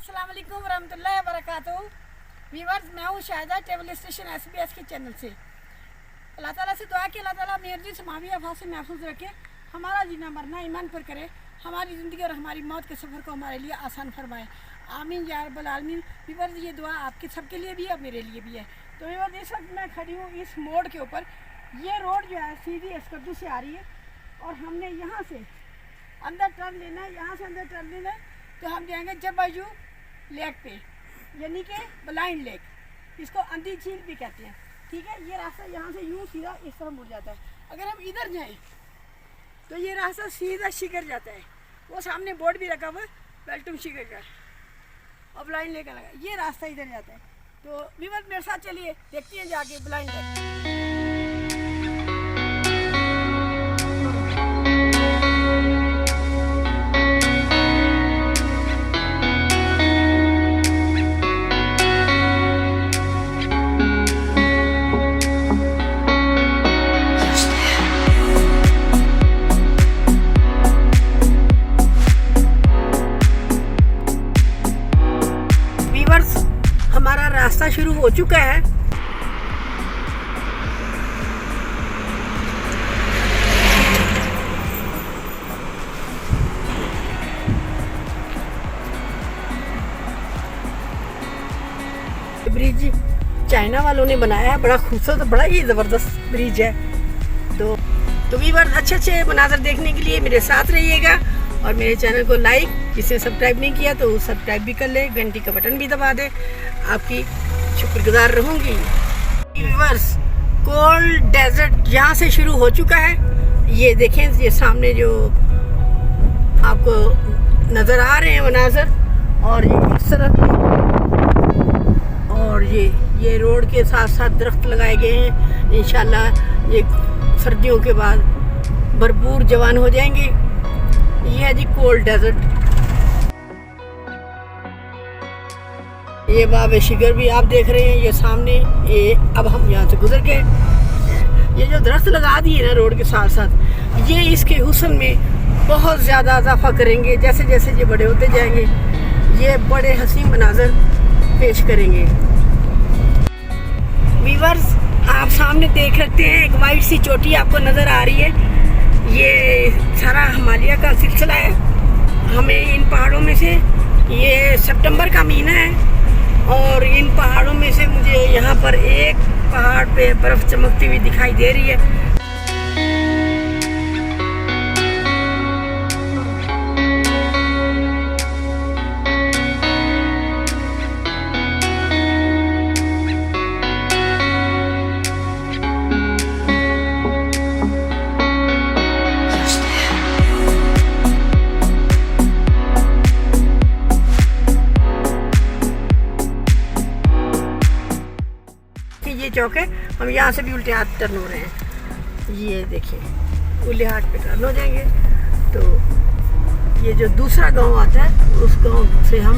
अस्सलाम वालेकुम रहमतुल्लाहि व बरकातहू। व्यूअर्स, मैं हूँ शाहिदा टेबल स्टेशन SBS के चैनल से। अल्लाह ताला से दुआ कि अल्लाह ताला मेहरजी समावी आफात से महफूज रखे, हमारा जीना मरना ईमान पर करे, हमारी ज़िंदगी और हमारी मौत के सफ़र को हमारे लिए आसान फरमाए। आमीन या रब्बल आलमीन। व्यूअर्स, ये दुआ आपके सबके लिए भी है और मेरे लिए भी है। तो व्यूअर्स, इस वक्त मैं खड़ी हूँ इस मोड़ के ऊपर। ये रोड जो है सीधी एस्कर्दू से आ रही है और हमने यहाँ से अंदर टर्न लेना है। यहाँ से अंदर टर्न लेना है तो हम जाएंगे जबायू लेक पे, यानी कि ब्लाइंड लेक, इसको अंधी झील भी कहते हैं। ठीक है, ये रास्ता यहाँ से यूँ सीधा इस तरह मुड़ जाता है। अगर हम इधर जाएं तो ये रास्ता सीधा शिकर जाता है। वो सामने बोर्ड भी रखा हुआ है, वेलकम शिकर का, और ब्लाइंड लेक लगा। ये रास्ता इधर जाता है। तो विवत मेरे साथ चलिए, देखते हैं जाके ब्लाइंड लेक। हमारा रास्ता शुरू हो चुका है। ब्रिज चाइना वालों ने बनाया है, बड़ा खूबसूरत, बड़ा ही ज़बरदस्त ब्रिज है। तो व्यूअर्स, अच्छे मनाज़र देखने के लिए मेरे साथ रहिएगा और मेरे चैनल को लाइक, जिसने सब्सक्राइब नहीं किया तो सब्सक्राइब भी कर ले, घंटी का बटन भी दबा दे, आपकी शुक्रगुजार रहूँगी। व्यूअर्स, कोल्ड डेजर्ट यहाँ से शुरू हो चुका है। ये देखें, ये सामने जो आपको नज़र आ रहे हैं मनाज़र, और ये इस तरफ, और ये रोड के साथ साथ दरख्त लगाए गए हैं। इंशाल्लाह ये सर्दियों के बाद भरपूर जवान हो जाएंगे। ये है जी कोल्ड डेजर्ट। ये बाब शिगर भी आप देख रहे हैं, ये सामने। ये अब हम यहाँ से गुजर गए। ये जो दरख्त लगा दिए ना रोड के साथ साथ, ये इसके हुस्न में बहुत ज़्यादा इजाफा करेंगे। जैसे जैसे ये बड़े होते जाएंगे, ये बड़े हसीन मनाज़र पेश करेंगे। व्यूअर्स, आप सामने देख सकते हैं, एक वाइट सी चोटी आपको नज़र आ रही है। ये सारा हिमालय का सिलसिला है। हमें इन पहाड़ों में से, ये सितंबर का महीना है और इन पहाड़ों में से मुझे यहाँ पर एक पहाड़ पे बर्फ़ चमकती हुई दिखाई दे रही है। ये चौक है, हम यहाँ से भी उल्टे हाथ टर्न हो रहे हैं। ये देखिए, उल्टे हाथ पे टर्न हो जाएंगे तो ये जो दूसरा गांव आता है, उस गांव से हम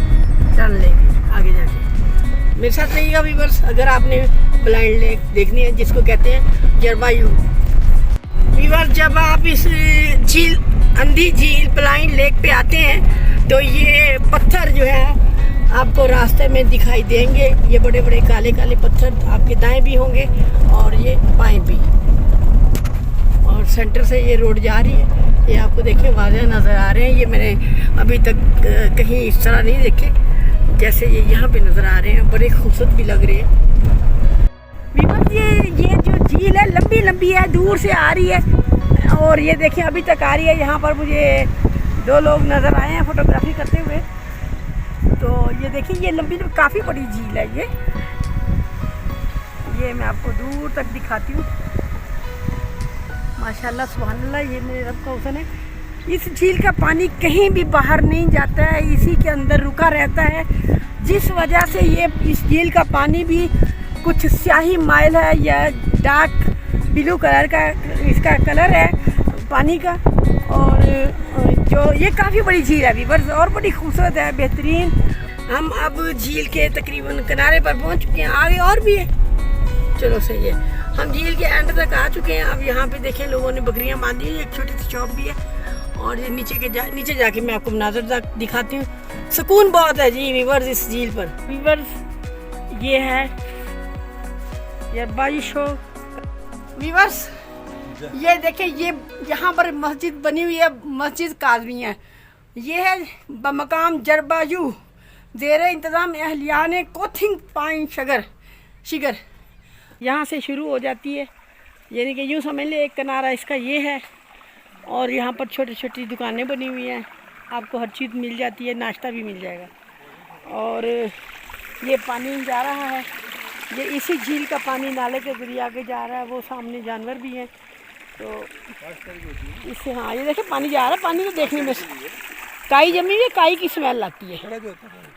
टर्न लेंगे आगे जाके। मेरे साथ रहिएगा व्यूअर्स। अगर आपने ब्लाइंड लेक देखनी है, जिसको कहते हैं जबायू। व्यूअर्स, जब आप इस झील, अंधी झील ब्लाइंड लेक पे आते हैं तो ये पत्थर जो है आपको रास्ते में दिखाई देंगे। ये बड़े बड़े काले काले पत्थर आपके दाएं भी होंगे और ये बाएं भी, और सेंटर से ये रोड जा रही है। ये आपको देखें वाज़ेह नज़र आ रहे हैं। ये मैंने अभी तक कहीं इस तरह नहीं देखे जैसे ये यहाँ पे नज़र आ रहे हैं। बड़े खूबसूरत भी लग रहे हैं। विपत, ये जो झील है लंबी लंबी है, दूर से आ रही है और ये देखिए अभी तक आ रही है। यहाँ पर मुझे दो लोग नज़र आए हैं फोटोग्राफी करते हुए। तो ये देखिए, ये लंबी काफ़ी बड़ी झील है। ये मैं आपको दूर तक दिखाती हूँ। माशाल्लाह, सुभानअल्लाह, ये मेरे रब का हुस्न है। इस झील का पानी कहीं भी बाहर नहीं जाता है, इसी के अंदर रुका रहता है, जिस वजह से ये इस झील का पानी भी कुछ स्याही माइल है या डार्क ब्लू कलर का इसका कलर है पानी का। और जो ये काफ़ी बड़ी झील है व्यूअर्स, और बड़ी खूबसूरत है, बेहतरीन। हम अब झील के तकरीबन किनारे पर पहुंच चुके हैं। आगे और भी है, चलो सही है। हम झील के एंड तक आ चुके हैं। अब यहाँ पे देखें, लोगों ने बकरियां बांधी हैं। एक छोटी सी शॉप भी है और ये नीचे जाके मैं आपको मनाज़र दिखाती हूँ। सुकून बहुत है जी वीवर्स इस झील पर। वीवर्स ये है यार बारिश हो। वीवर्स ये देखें, ये यहाँ पर मस्जिद बनी हुई है, मस्जिद काज़मी है। ये है बमकाम जरबाजू ज़ेर इंतज़ाम अहलियान कोथिंग पाइन शिगर यहाँ से शुरू हो जाती है, यानी कि यूँ समझ ले एक किनारा इसका ये है और यहाँ पर छोटी छोटी दुकानें बनी हुई हैं, आपको हर चीज़ मिल जाती है, नाश्ता भी मिल जाएगा। और ये पानी जा रहा है, ये इसी झील का पानी नाले के जरिए आगे जा रहा है। वो सामने जानवर भी हैं, तो इससे हाँ ये देखिए पानी जा रहा है। पानी तो देखने में काई जमी हुई है, काई की स्मेल आती है।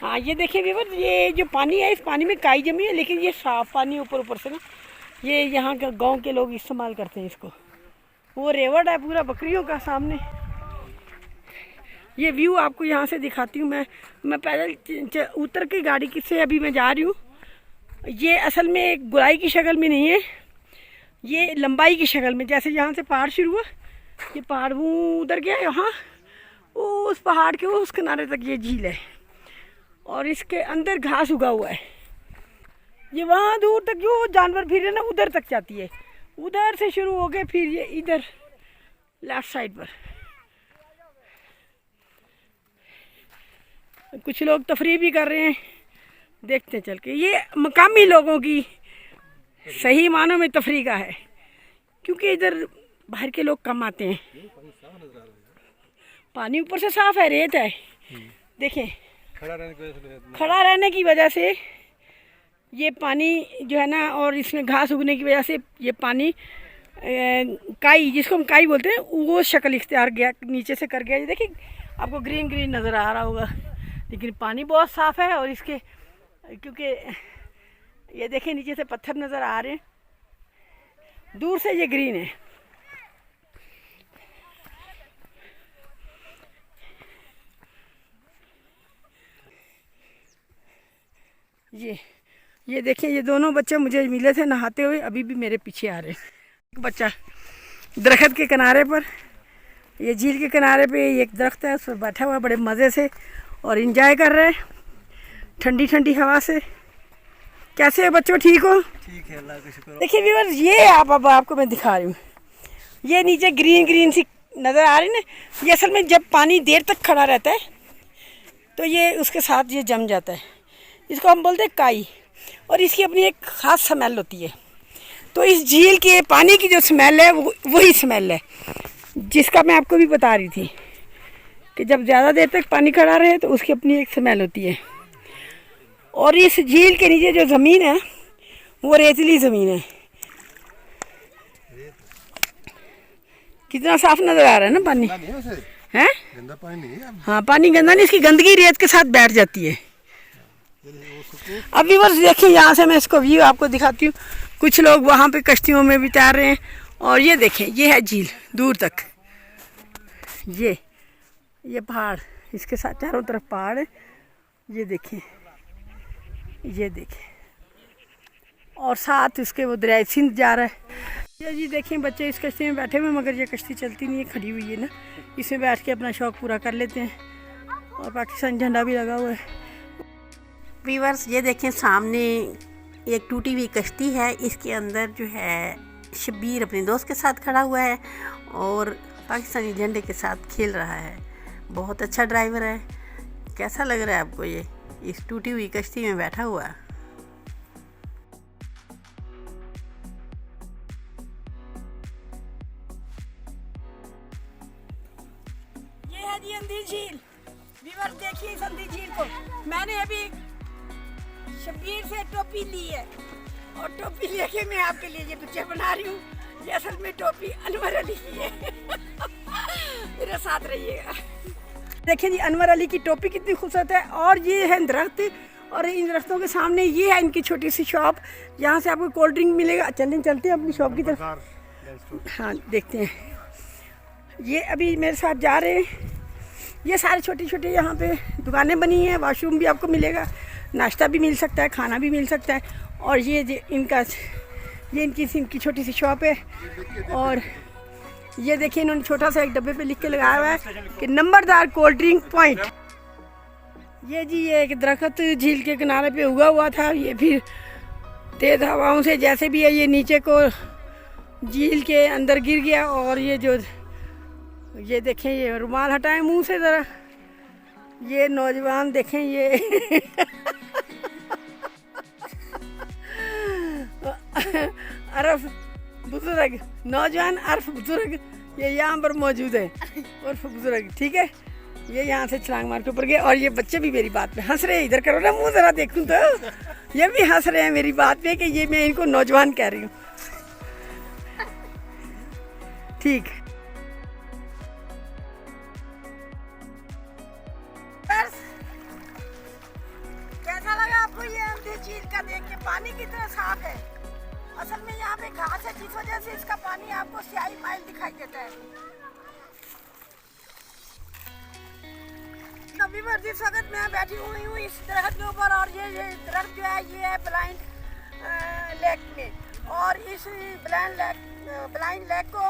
हाँ ये देखिए व्यूअर्स, ये जो पानी है इस पानी में काई जमी है, लेकिन ये साफ़ पानी ऊपर से ना, ये यहाँ के गांव के लोग इस्तेमाल करते हैं इसको। वो रेवट है पूरा बकरियों का सामने। ये व्यू आपको यहाँ से दिखाती हूँ। मैं पैदल उतर के गाड़ी से अभी मैं जा रही हूँ। ये असल में एक गुलाई की शक्ल में नहीं है, ये लंबाई की शक्ल में। जैसे यहाँ से पहाड़ शुरू हुआ, ये पहाड़ वो उधर गया, यहाँ उस पहाड़ के उस किनारे तक ये झील है और इसके अंदर घास उगा हुआ है। ये वहाँ दूर तक जो जानवर फिर है ना उधर तक जाती है, उधर से शुरू हो गए फिर ये इधर लेफ्ट साइड पर। कुछ लोग तफरीह भी कर रहे हैं, देखते हैं चल के। ये मकामी लोगों की सही मानों में तफरीह का है, क्योंकि इधर बाहर के लोग कम आते हैं। पानी ऊपर से साफ है, रेत है, देखें खड़ा रहने की वजह से ये पानी जो है ना, और इसमें घास उगने की वजह से ये पानी काई, जिसको हम काई बोलते हैं, वो शक्ल इख्तियार गया, नीचे से कर गया। ये देखिए आपको ग्रीन ग्रीन नज़र आ रहा होगा, लेकिन पानी बहुत साफ़ है। और इसके क्योंकि ये देखें नीचे से पत्थर नज़र आ रहे हैं, दूर से ये ग्रीन है। ये देखिए, ये दोनों बच्चे मुझे मिले थे नहाते हुए, अभी भी मेरे पीछे आ रहे हैं। एक बच्चा दरख्त के किनारे पर, ये झील के किनारे पे एक दरख्त है, उस पर बैठा हुआ बड़े मज़े से और इंजॉय कर रहे हैं ठंडी ठंडी हवा से। कैसे है बच्चों, ठीक हो? ठीक है, अल्लाह का शुक्र। देखिए व्यूअर्स, ये आपको मैं दिखा रही हूँ, ये नीचे ग्रीन ग्रीन सी नज़र आ रही है ना, ये असल में जब पानी देर तक खड़ा रहता है तो ये उसके साथ ये जम जाता है। इसको हम बोलते हैं काई, और इसकी अपनी एक ख़ास स्मेल होती है। तो इस झील के पानी की जो स्मेल है वो वही स्मेल है जिसका मैं आपको भी बता रही थी कि जब ज़्यादा देर तक पानी खड़ा रहे तो उसकी अपनी एक स्मेल होती है। और इस झील के नीचे जो ज़मीन है वो रेतीली ज़मीन है। कितना साफ नज़र आ रहा है ना पानी, है गंदा पानी नहीं है। हाँ पानी गंदा नहीं, इसकी गंदगी रेत के साथ बैठ जाती है। अब व्यूअर्स देखिए, यहाँ से मैं इसको व्यू आपको दिखाती हूँ। कुछ लोग वहाँ पे कश्तियों में भी तैर रहे हैं, और ये देखें ये है झील दूर तक, ये पहाड़, इसके साथ चारों तरफ पहाड़ है। ये देखें, ये देखें, और साथ इसके वो दरिया सिंध जा रहा है। ये जी देखें बच्चे इस कश्ती में बैठे हुए, मगर ये कश्ती चलती नहीं है, खड़ी हुई है ना, इसमें बैठ के अपना शौक़ पूरा कर लेते हैं। और पाकिस्तान झंडा भी लगा हुआ है। व्यूअर्स ये देखें, सामने एक टूटी हुई कश्ती है, इसके अंदर जो है शब्बीर अपने दोस्त के साथ खड़ा हुआ है और पाकिस्तानी झंडे के साथ खेल रहा है। बहुत अच्छा ड्राइवर है। कैसा लग रहा है आपको ये इस टूटी हुई कश्ती में बैठा हुआ? ये है जी अंधी झील। व्यूअर्स देखिए इस अंधी झील को। मैंने अभी शब्बीर से टोपी ली है, और टोपी लेके मैं आपके लिए ये पिक्चर बना रही हूँ। ये असल में टोपी अनवर अली की है। मेरे साथ रहिएगा। देखिए जी अनवर अली की टोपी कितनी खूबसूरत है। और ये है दरख्त, और इन दरख्तों के सामने ये है इनकी छोटी सी शॉप, यहाँ से आपको कोल्ड ड्रिंक मिलेगा। चलते हैं अपनी शॉप की तरफ। हाँ देखते हैं, ये अभी मेरे साथ जा रहे हैं। ये सारे छोटे छोटे यहाँ पे दुकानें बनी हैं, वॉशरूम भी आपको मिलेगा, नाश्ता भी मिल सकता है, खाना भी मिल सकता है। और ये इनकी छोटी सी शॉप है। और ये देखिए इन्होंने छोटा सा एक डब्बे पे लिख के लगाया हुआ है कि नंबरदार कोल्ड ड्रिंक पॉइंट। ये जी ये एक दरख्त झील के किनारे पे उगा हुआ था, ये फिर तेज हवाओं से जैसे भी है ये नीचे को झील के अंदर गिर गया। और ये जो ये देखें, ये रुमाल हटाएं मुंह से ज़रा, ये नौजवान देखें ये अरफ बुजुर्ग, नौजवान अरफ बुजुर्ग ये यहाँ पर मौजूद है, उर्फ बुजुर्ग, ठीक है। ये यहाँ से छलांग मार के ऊपर गए और ये बच्चे भी मेरी बात पे हंस रहे हैं। इधर करो ना मुंह ज़रा देखूं तो, ये भी हंस रहे हैं मेरी बात पे कि ये मैं इनको नौजवान कह रही हूँ, ठीक। कैसा लगा आपको ये अमधी झील का देख के? पानी कितना साफ है। असल में यहाँ पे घास है जिस वजह से इसका पानी आपको स्याही माइल दिखाई देता है। कभी जिस वक्त मैं बैठी हुई हूँ इस दरख्त के ऊपर, और ये दरख्त जो है ये है ब्लाइंड लेक में, और इस ब्लाइंड लेक को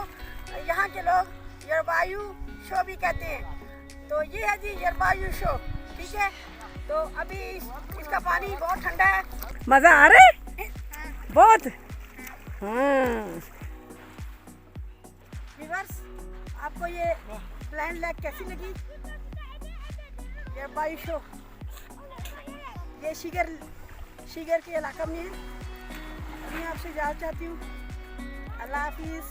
यहाँ के लोग यरबायू शो भी कहते हैं। तो ये है जी यरबायू शो, ठीक है। तो अभी इसका पानी बहुत ठंडा है। मज़ा आ रहा है बहुत। हाँ व्यूअर्स, आपको ये ब्लाइंड लेक कैसी लगी? यरबायू शो ये शिगर के इलाका में है। मैं आपसे जाना चाहती हूँ। अल्लाह हाफिज़।